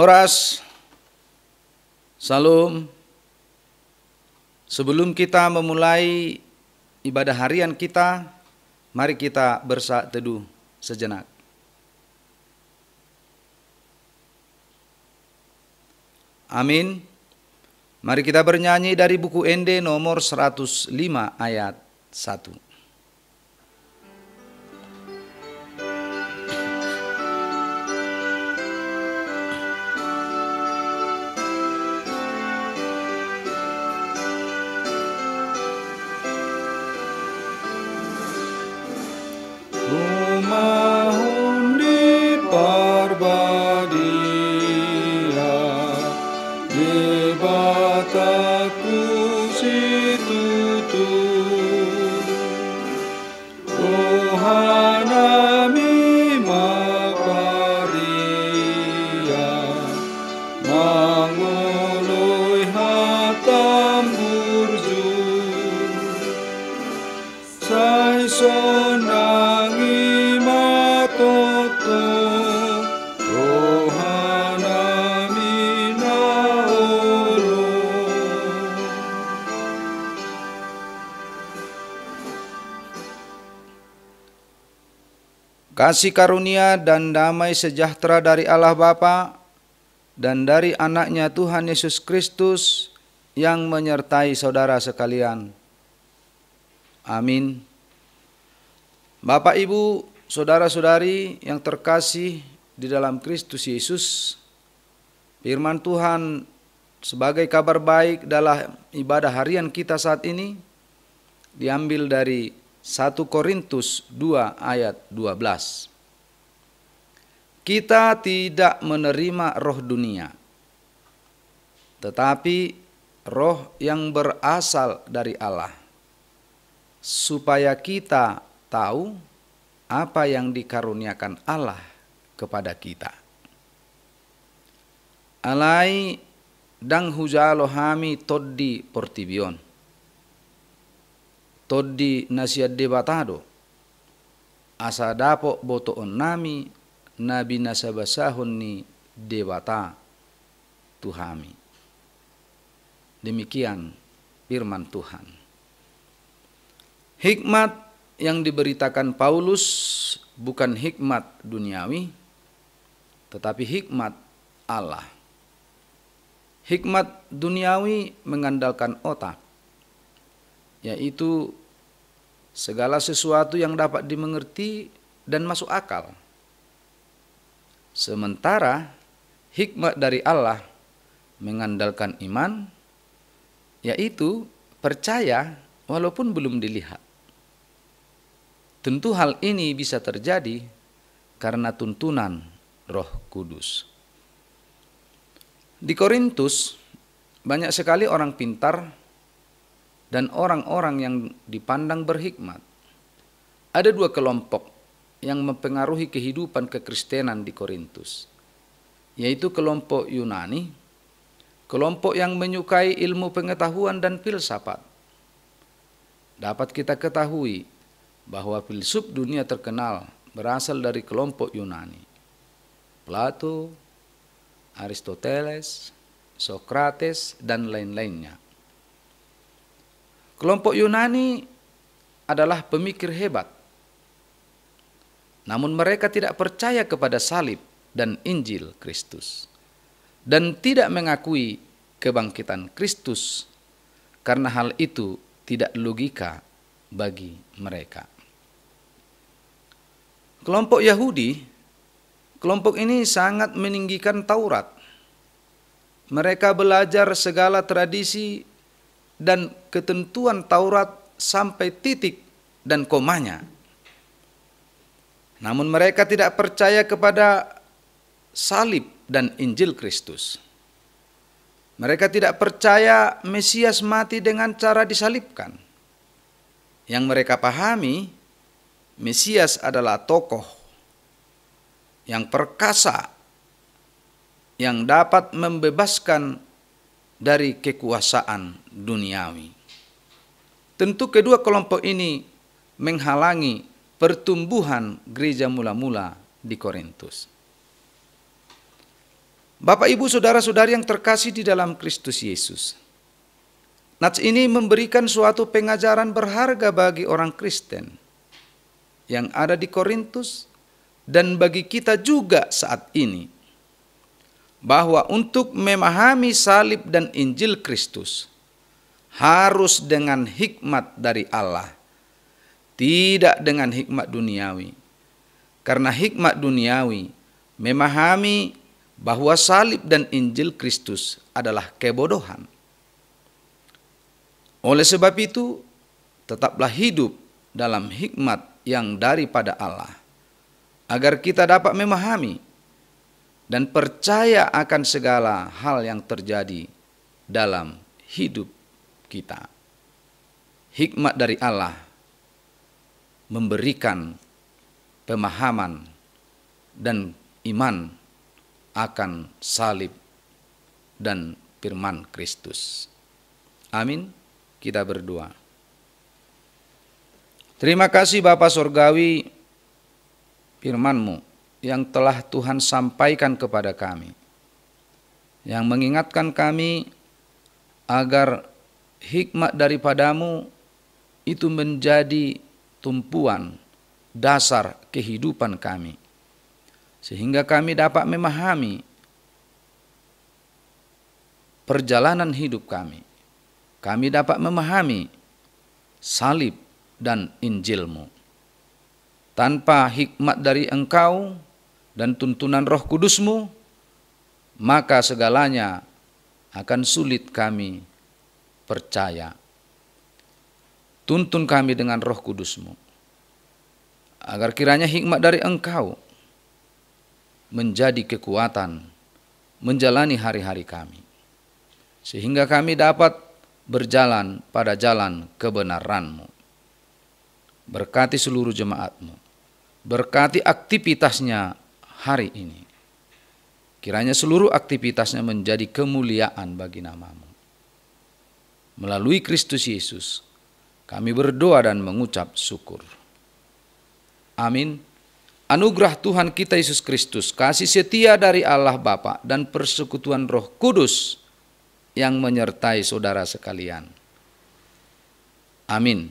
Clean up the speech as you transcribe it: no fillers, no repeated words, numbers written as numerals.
Horas, Salam. Sebelum kita memulai ibadah harian kita, mari kita bersaat teduh sejenak. Amin. Mari kita bernyanyi dari buku ND nomor 105 ayat 1. Kasih karunia dan damai sejahtera dari Allah Bapa dan dari anaknya Tuhan Yesus Kristus yang menyertai saudara sekalian. Amin. Bapak, Ibu, saudara-saudari yang terkasih di dalam Kristus Yesus, firman Tuhan sebagai kabar baik dalam ibadah harian kita saat ini diambil dari 1 Korintus 2 ayat 12. Kita tidak menerima roh dunia, tetapi roh yang berasal dari Allah, supaya kita tahu apa yang dikaruniakan Allah kepada kita. Alai dang hujalo hami toddi portibion. Toddi nasihat debatado asa dapo boto on nami nabi nasabasahon ni debata tuhami. Demikian firman Tuhan. Hikmat yang diberitakan Paulus bukan hikmat duniawi, tetapi hikmat Allah. Hikmat duniawi mengandalkan otak, yaitu segala sesuatu yang dapat dimengerti dan masuk akal. Sementara hikmat dari Allah mengandalkan iman, yaitu percaya walaupun belum dilihat. Tentu hal ini bisa terjadi karena tuntunan Roh Kudus. Di Korintus banyak sekali orang pintar dan orang-orang yang dipandang berhikmat. Ada dua kelompok yang mempengaruhi kehidupan kekristenan di Korintus, yaitu kelompok Yunani, kelompok yang menyukai ilmu pengetahuan dan filsafat. Dapat kita ketahui bahwa filsuf dunia terkenal berasal dari kelompok Yunani. Plato, Aristoteles, Sokrates, dan lain-lainnya. Kelompok Yunani adalah pemikir hebat, namun mereka tidak percaya kepada salib dan Injil Kristus, dan tidak mengakui kebangkitan Kristus, karena hal itu tidak logika bagi mereka. Kelompok Yahudi, kelompok ini sangat meninggikan Taurat. Mereka belajar segala tradisi dan ketentuan Taurat sampai titik dan komanya. Namun mereka tidak percaya kepada salib dan Injil Kristus. Mereka tidak percaya Mesias mati dengan cara disalibkan. Yang mereka pahami, Mesias adalah tokoh yang perkasa, yang dapat membebaskan dari kekuasaan duniawi. Tentu kedua kelompok ini menghalangi pertumbuhan gereja mula-mula di Korintus. Bapak, Ibu, saudara-saudari yang terkasih di dalam Kristus Yesus, nats ini memberikan suatu pengajaran berharga bagi orang Kristen yang ada di Korintus dan bagi kita juga saat ini, bahwa untuk memahami salib dan Injil Kristus harus dengan hikmat dari Allah, tidak dengan hikmat duniawi. Karena hikmat duniawi memahami bahwa salib dan Injil Kristus adalah kebodohan. Oleh sebab itu, tetaplah hidup dalam hikmat yang daripada Allah, agar kita dapat memahami dan percaya akan segala hal yang terjadi dalam hidup kita. Hikmat dari Allah memberikan pemahaman dan iman akan salib dan firman Kristus. Amin. Kita berdoa. Terima kasih Bapa Surgawi, firman-Mu yang telah Tuhan sampaikan kepada kami, yang mengingatkan kami agar hikmat daripada-Mu itu menjadi tumpuan dasar kehidupan kami, sehingga kami dapat memahami perjalanan hidup kami. Kami dapat memahami salib dan Injil-Mu. Tanpa hikmat dari Engkau dan tuntunan Roh Kudus-Mu, maka segalanya akan sulit kami percaya. Tuntun kami dengan Roh Kudus-Mu, agar kiranya hikmat dari Engkau menjadi kekuatan menjalani hari-hari kami, sehingga kami dapat berjalan pada jalan kebenaran-Mu. Berkati seluruh jemaat-Mu, berkati aktivitasnya hari ini. Kiranya seluruh aktivitasnya menjadi kemuliaan bagi nama-Mu. Melalui Kristus Yesus, kami berdoa dan mengucap syukur. Amin. Anugerah Tuhan kita Yesus Kristus, kasih setia dari Allah Bapa dan persekutuan Roh Kudus yang menyertai saudara sekalian. Amin.